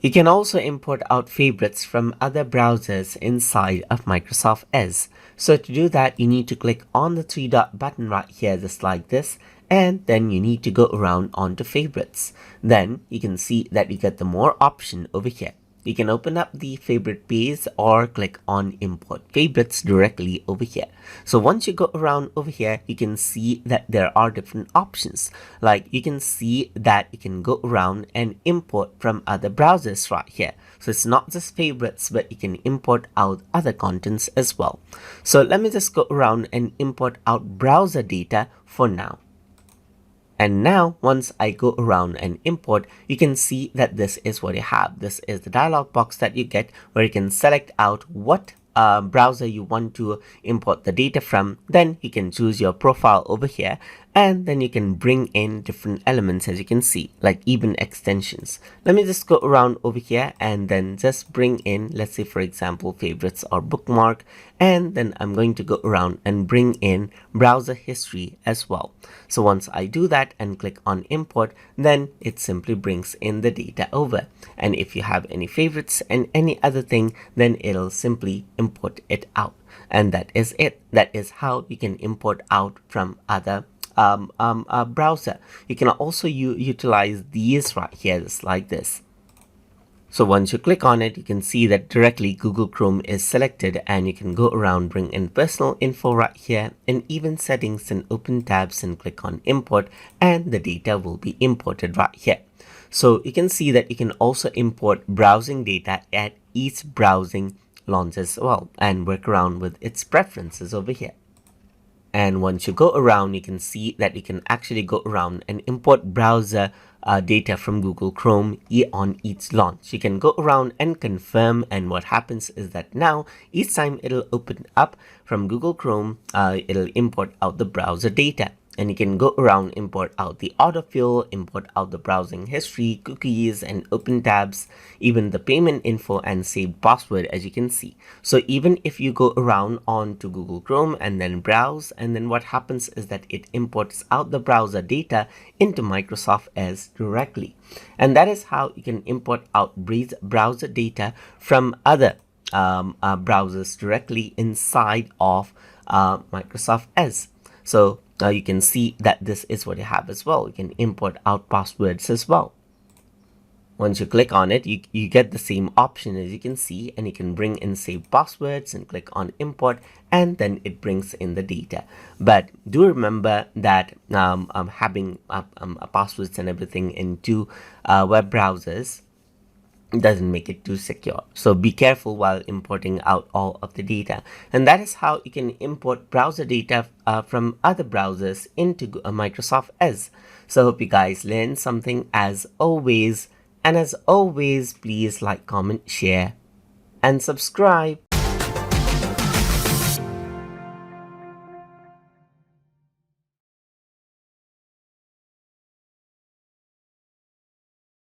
You can also import out favorites from other browsers inside of Microsoft Edge. So to do that, you need to click on the three dot button right here, just like this, and then you need to go around onto favorites. Then you can see that you get the more option over here. You can open up the favorite page or click on import favorites directly over here. So once you go around over here, you can see that there are different options. Like you can see that you can go around and import from other browsers right here. So it's not just favorites, but you can import out other contents as well. So let me just go around and import out browser data for now. And now, once I go around and import, you can see that this is what you have. This is the dialog box that you get where you can select out what browser you want to import the data from. Then you can choose your profile over here, and then you can bring in different elements, as you can see, like even extensions. Let me just go around over here and then just bring in, let's say for example, favorites or bookmark, and then I'm going to go around and bring in browser history as well. So once I do that and click on import, then it simply brings in the data over. And if you have any favorites and any other thing, then it'll simply import it out. And that is it. That is how you can import out from other browser. You can also utilize these right here, just like this. So once you click on it, you can see that directly Google Chrome is selected, and you can go around, bring in personal info right here, and even settings, and open tabs and click on import, and the data will be imported right here. So you can see that you can also import browsing data at each browsing launch as well, and work around with its preferences over here. And once you go around, you can see that you can actually go around and import browser data from Google Chrome on each launch. You can go around and confirm, and what happens is that now each time it'll open up from Google Chrome, it'll import out the browser data. And you can go around, import out the autofill, import out the browsing history, cookies, and open tabs, even the payment info and saved password, as you can see. So even if you go around onto Google Chrome and then browse, and then what happens is that it imports out the browser data into Microsoft Edge directly. And that is how you can import out browser data from other browsers directly inside of Microsoft Edge. So you can see that this is what you have as well. You can import out passwords as well. Once you click on it, you get the same option, as you can see, and you can bring in saved passwords and click on import, and then it brings in the data. But do remember that having passwords and everything into web browsers doesn't make it too secure. So be careful while importing out all of the data. And that is how you can import browser data from other browsers into Microsoft Edge. So I hope you guys learned something as always. And as always, please like, comment, share, and subscribe.